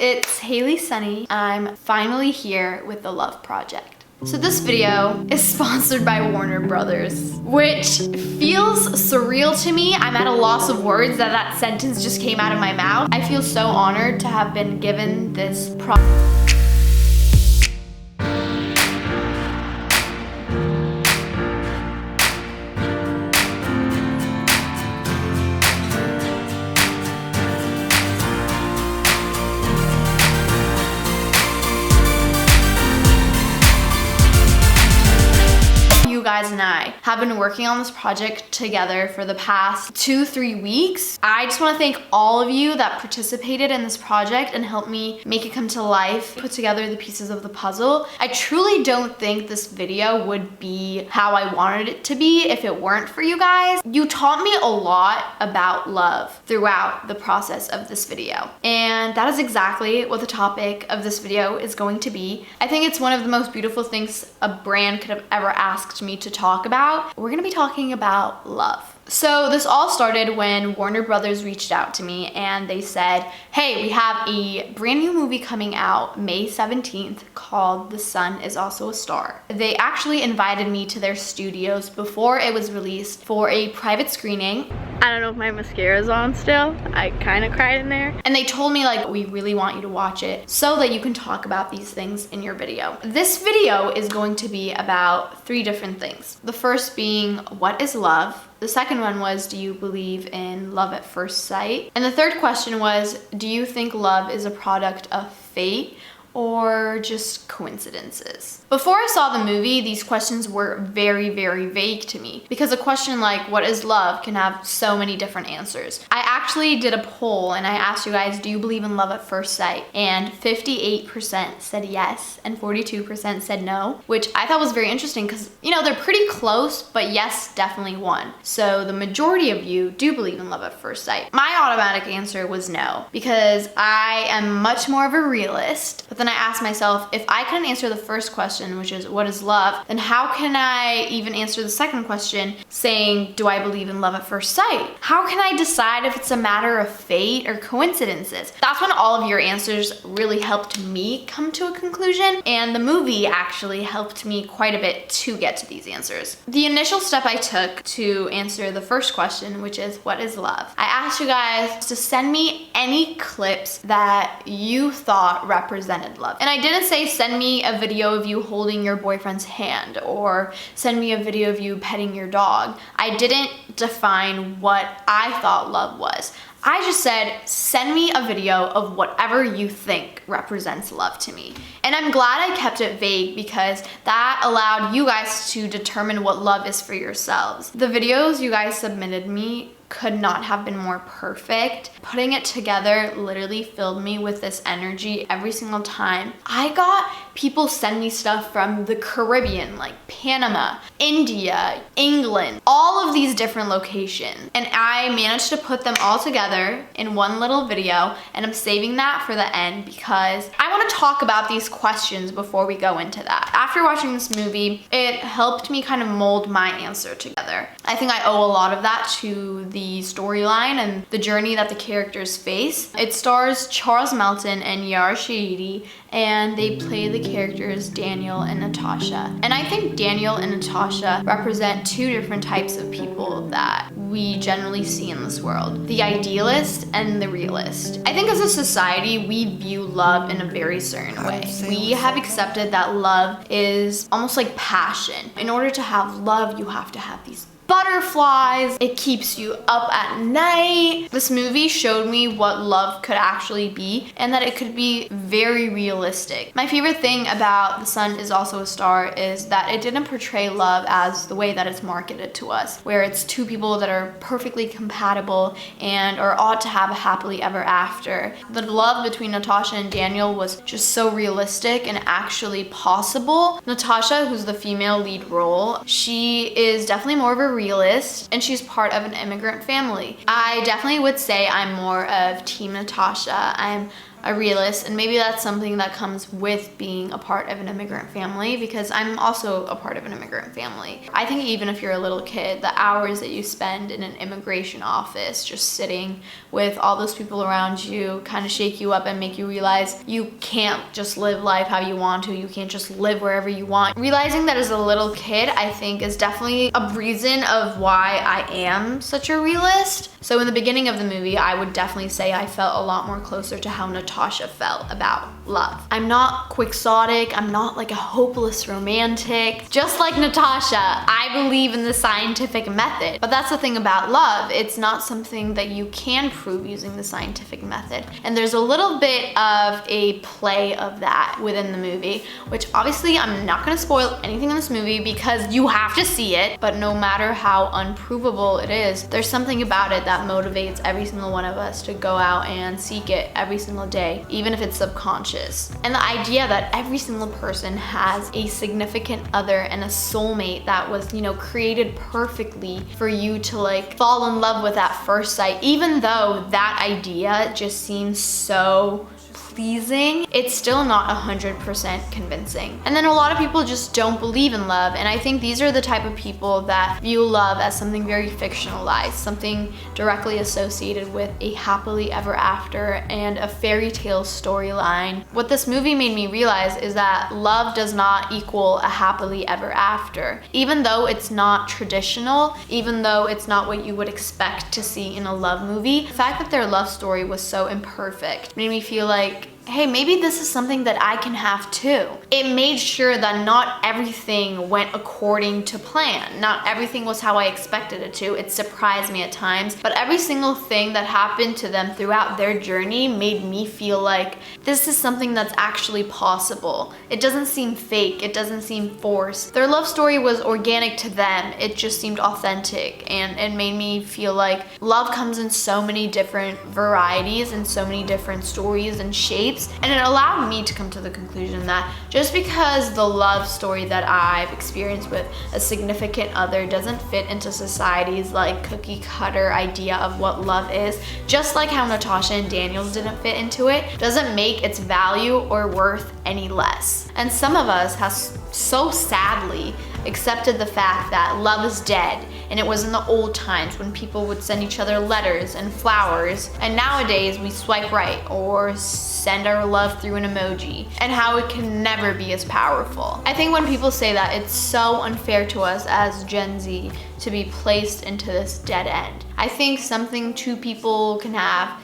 it's Hailey Sani. I'm finally here with the Love Project. So this video is sponsored by Warner Brothers, which feels surreal to me. I'm at a loss of words that that sentence just came out of my mouth. I feel so honored to have been given this project. You guys and I have been working on this project together for the past 2-3 weeks. I just want to thank all of you that participated in this project and helped me make it come to life, put together the pieces of the puzzle. I truly don't think this video would be how I wanted it to be if it weren't for you guys. You taught me a lot about love throughout the process of this video, and that is exactly what the topic of this video is going to be. I think it's one of the most beautiful things a brand could have ever asked me to talk about. We're gonna be talking about love. So this all started when Warner Brothers reached out to me and they said, hey, we have a brand new movie coming out May 17th called The Sun Is Also a Star. They actually invited me to their studios before it was released for a private screening. I don't know if my mascara is on still. I kind of cried in there. And they told me, like, we really want you to watch it so that you can talk about these things in your video. This video is going to be about 3 different things. The first being, what is love? The second one was, do you believe in love at first sight? And the third question was, do you think love is a product of fate or just coincidences? Before I saw the movie, these questions were very, very vague to me because a question like, what is love, can have so many different answers. I actually did a poll and I asked you guys, do you believe in love at first sight? And 58% said yes and 42% said no, which I thought was very interesting because, you know, they're pretty close, but yes definitely won. So the majority of you do believe in love at first sight. My automatic answer was no, because I am much more of a realist. But then I asked myself, if I couldn't answer the first question, which is what is love, then how can I even answer the second question saying, do I believe in love at first sight? How can I decide if it's a matter of fate or coincidences? That's when all of your answers really helped me come to a conclusion, and the movie actually helped me quite a bit to get to these answers. The initial step I took to answer the first question, which is what is love? I asked you guys to send me any clips that you thought represented love. And I didn't say send me a video of you holding your boyfriend's hand or send me a video of you petting your dog. I didn't define what I thought love was. I just said, send me a video of whatever you think represents love to me. And I'm glad I kept it vague because that allowed you guys to determine what love is for yourselves. The videos you guys submitted me could not have been more perfect. Putting it together literally filled me with this energy every single time. I got people send me stuff from the Caribbean, like Panama, India, England, all of these different locations. And I managed to put them all together in one little video, and I'm saving that for the end because I want to talk about these questions before we go into that. After watching this movie, it helped me kind of mold my answer together. I think I owe a lot of that to the storyline and the journey that the characters face. It stars Charles Melton and Yara Shahidi, and they play the characters Daniel and Natasha. And I think Daniel and Natasha represent 2 different types of people that we generally see in this world. The idealist and the realist. I think as a society, we view love in a very certain way. We have accepted that love is almost like passion. In order to have love, you have to have these butterflies. It keeps you up at night. This movie showed me what love could actually be and that it could be very realistic. My favorite thing about The Sun Is Also a Star is that it didn't portray love as the way that it's marketed to us, where it's 2 people that are perfectly compatible and are ought to have a happily ever after. The love between Natasha and Daniel was just so realistic and actually possible. Natasha, who's the female lead role, she is definitely more of a realist, and she's part of an immigrant family. I definitely would say I'm more of Team Natasha. I'm a realist, and maybe that's something that comes with being a part of an immigrant family, because I'm also a part of an immigrant family. I think even if you're a little kid, the hours that you spend in an immigration office just sitting with all those people around you kind of shake you up and make you realize you can't just live life how you want to. You can't just live wherever you want. Realizing that as a little kid, I think, is definitely a reason of why I am such a realist. So in the beginning of the movie, I would definitely say I felt a lot more closer to how Natasha felt about love. I'm not quixotic, I'm not like a hopeless romantic. Just like Natasha, I believe in the scientific method. But that's the thing about love, it's not something that you can prove using the scientific method. And there's a little bit of a play of that within the movie, which obviously I'm not gonna spoil anything in this movie because you have to see it. But no matter how unprovable it is, there's something about it that motivates every single one of us to go out and seek it every single day, even if it's subconscious. And the idea that every single person has a significant other and a soulmate that was, you know, created perfectly for you to like fall in love with at first sight, even though that idea just seems so pleasing, it's still not 100% convincing. And then a lot of people just don't believe in love, and I think these are the type of people that view love as something very fictionalized, something directly associated with a happily ever after and a fairy tale storyline. What this movie made me realize is that love does not equal a happily ever after. Even though it's not traditional, even though it's not what you would expect to see in a love movie, the fact that their love story was so imperfect made me feel like, hey, maybe this is something that I can have too. It made sure that not everything went according to plan. Not everything was how I expected it to. It surprised me at times, but every single thing that happened to them throughout their journey made me feel like this is something that's actually possible. It doesn't seem fake. It doesn't seem forced. Their love story was organic to them. It just seemed authentic, and it made me feel like love comes in so many different varieties and so many different stories and shapes. And it allowed me to come to the conclusion that just because the love story that I've experienced with a significant other doesn't fit into society's like cookie cutter idea of what love is, just like how Natasha and Daniel's didn't fit into it, doesn't make its value or worth any less. And some of us have so sadly accepted the fact that love is dead, and it was in the old times when people would send each other letters and flowers, and nowadays we swipe right or send our love through an emoji, and how it can never be as powerful. I think when people say that, it's so unfair to us as Gen Z to be placed into this dead end. I think something two people can have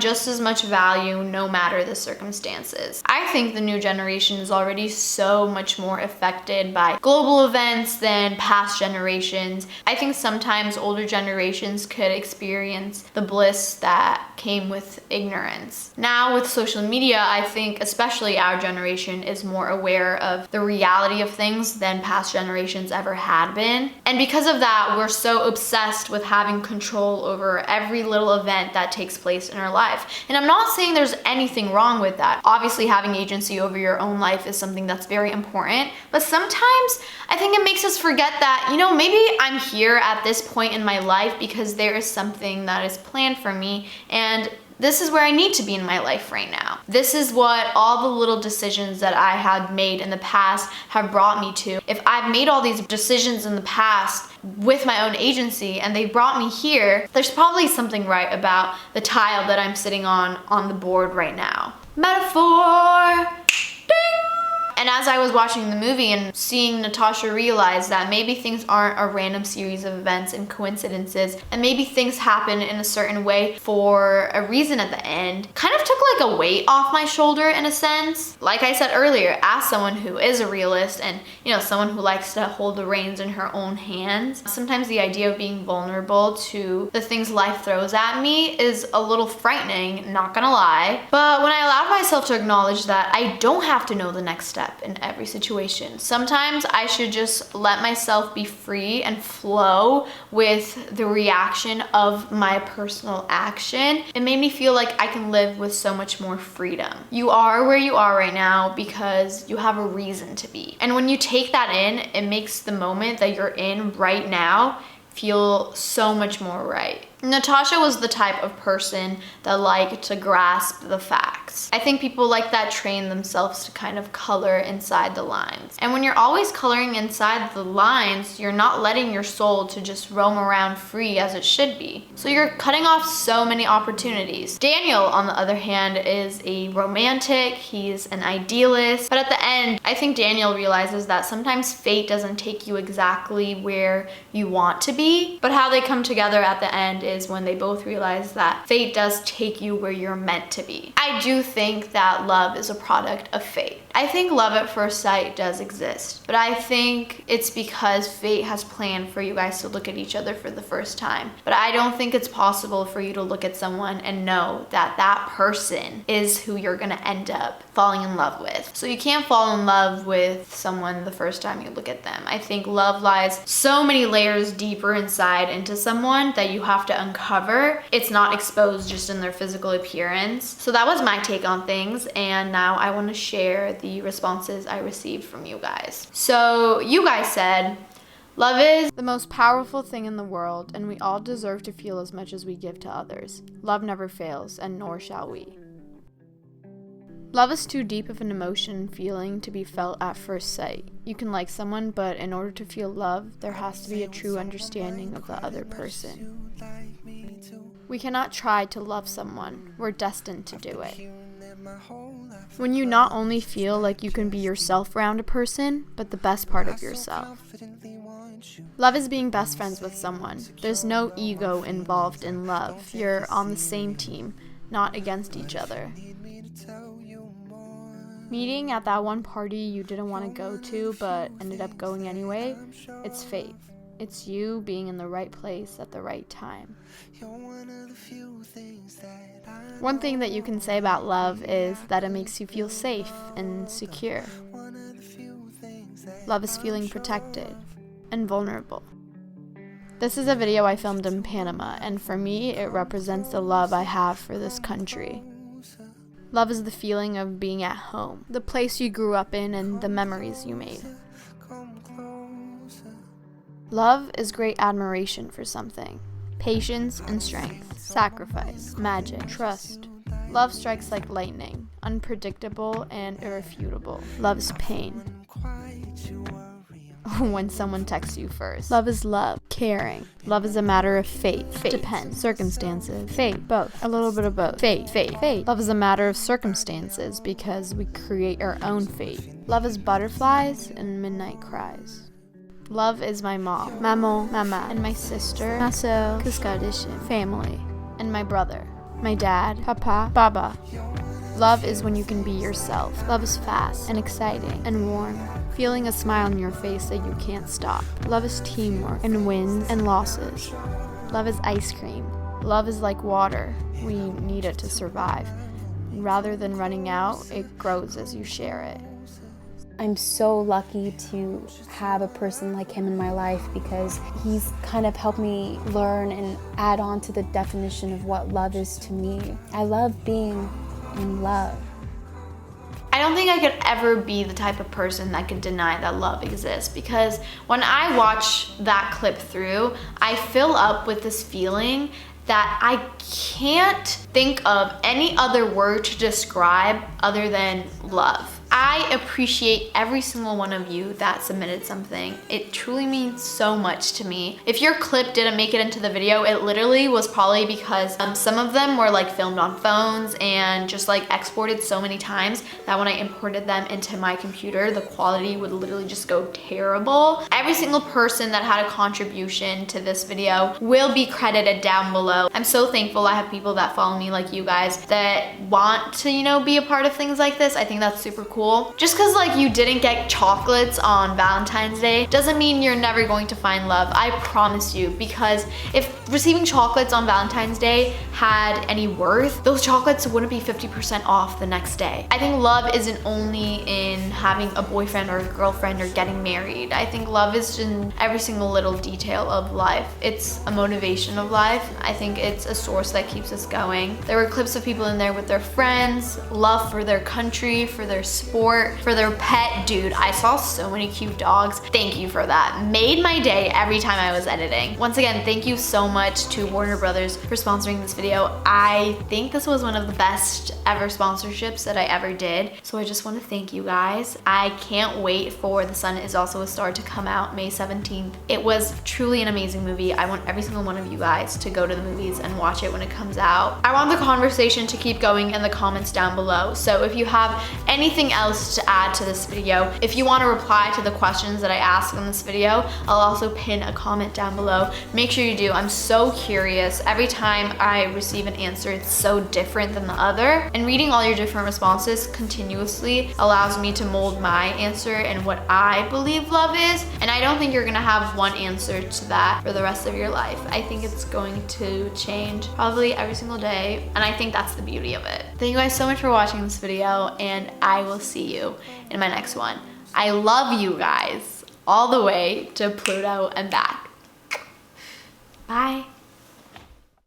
just as much value no matter the circumstances. I think the new generation is already so much more affected by global events than past generations. I think sometimes older generations could experience the bliss that came with ignorance. Now with social media, I think especially our generation is more aware of the reality of things than past generations ever had been. And because of that, we're so obsessed with having control over every little event that takes place in our life. And I'm not saying there's anything wrong with that. Obviously, having agency over your own life is something that's very important, but sometimes I think it makes us forget that, you know, maybe I'm here at this point in my life because there is something that is planned for me, and this is where I need to be in my life right now. This is what all the little decisions that I had made in the past have brought me to. If I've made all these decisions in the past with my own agency and they brought me here, there's probably something right about the tile that I'm sitting on the board right now. Metaphor! Ding! And as I was watching the movie and seeing Natasha realize that maybe things aren't a random series of events and coincidences, and maybe things happen in a certain way for a reason at the end, kind of took like a weight off my shoulder in a sense. Like I said earlier, as someone who is a realist and, you know, someone who likes to hold the reins in her own hands, sometimes the idea of being vulnerable to the things life throws at me is a little frightening, not gonna lie. But when I allowed myself to acknowledge that I don't have to know the next step in every situation. Sometimes I should just let myself be free and flow with the reaction of my personal action. It made me feel like I can live with so much more freedom. You are where you are right now because you have a reason to be. And when you take that in, it makes the moment that you're in right now feel so much more right. Natasha was the type of person that liked to grasp the facts. I think people like that train themselves to kind of color inside the lines. And when you're always coloring inside the lines, you're not letting your soul to just roam around free as it should be. So you're cutting off so many opportunities. Daniel, on the other hand, is a romantic, he's an idealist, but at the end, I think Daniel realizes that sometimes fate doesn't take you exactly where you want to be, but how they come together at the end is when they both realize that fate does take you where you're meant to be. I do think that love is a product of fate. I think love at first sight does exist, but I think it's because fate has planned for you guys to look at each other for the first time. But I don't think it's possible for you to look at someone and know that that person is who you're gonna end up falling in love with. So you can't fall in love with someone the first time you look at them. I think love lies so many layers deeper inside into someone that you have to uncover. It's not exposed just in their physical appearance. So that was my take on things, and now I want to share the responses I received from you guys. So you guys said, love is the most powerful thing in the world, and we all deserve to feel as much as we give to others. Love never fails, and nor shall we. Love is too deep of an emotion and feeling to be felt at first sight. You can like someone, but in order to feel love, there has to be a true understanding of the other person. We cannot try to love someone, we're destined to do it. When you not only feel like you can be yourself around a person, but the best part of yourself. Love is being best friends with someone. There's no ego involved in love. You're on the same team, not against each other. Meeting at that one party you didn't want to go to but ended up going anyway, it's fate. It's you being in the right place at the right time. One thing that you can say about love is that it makes you feel safe and secure. Love is feeling protected and vulnerable. This is a video I filmed in Panama, and for me, it represents the love I have for this country. Love is the feeling of being at home, the place you grew up in and the memories you made. Love is great admiration for something. Patience and strength, sacrifice, magic, trust. Love strikes like lightning, unpredictable and irrefutable. Love is pain. When someone texts you first. Love is love, caring. Love is a matter of fate. Depends. Circumstances. Fate. Both. A little bit of both. Fate. Love is a matter of circumstances because we create our own fate. Love is butterflies and midnight cries. Love is my mom, mama, and my sister, Maxwell, family, and my brother, my dad, papa, baba. Love is when you can be yourself. Love is fast and exciting and warm. Feeling a smile on your face that you can't stop. Love is teamwork and wins and losses. Love is ice cream. Love is like water. We need it to survive. Rather than running out, it grows as you share it. I'm so lucky to have a person like him in my life because he's kind of helped me learn and add on to the definition of what love is to me. I love being in love. I don't think I could ever be the type of person that could deny that love exists, because when I watch that clip through, I fill up with this feeling that I can't think of any other word to describe other than love. I appreciate every single one of you that submitted something. It truly means so much to me. If your clip didn't make it into the video, it literally was probably because some of them were like filmed on phones and just like exported so many times that when I imported them into my computer, the quality would literally just go terrible. Every single person that had a contribution to this video will be credited down below. I'm so thankful I have people that follow me like you guys that want to, you know, be a part of things like this. I think that's super cool. Just because like you didn't get chocolates on Valentine's Day doesn't mean you're never going to find love. I promise you, because if receiving chocolates on Valentine's Day had any worth, those chocolates wouldn't be 50% off the next day. I think love isn't only in having a boyfriend or a girlfriend or getting married. I think love is in every single little detail of life. It's a motivation of life. I think it's a source that keeps us going. There were clips of people in there with their friends, love for their country, for their sport, for their pet. Dude, I saw so many cute dogs. Thank you for that. Made my day every time I was editing. Once again, thank you so much to Warner Brothers for sponsoring this video. I think this was one of the best ever sponsorships that I ever did. So I just want to thank you guys. I can't wait for The Sun Is Also a Star to come out May 17th. It was truly an amazing movie. I want every single one of you guys to go to the movies and watch it when it comes out. I want the conversation to keep going in the comments down below. So if you have anything else to add to this video, if you want to reply to the questions that I asked in this video, I'll also pin a comment down below. Make sure you do. I'm so curious. Every time I receive an answer, it's so different than the other. And reading all your different responses continuously allows me to mold my answer and what I believe love is. And I don't think you're gonna have one answer to that for the rest of your life. I think it's going to change probably every single day. And I think that's the beauty of it. Thank you guys so much for watching this video, and I will see you in my next one. I love you guys all the way to Pluto and back. Bye.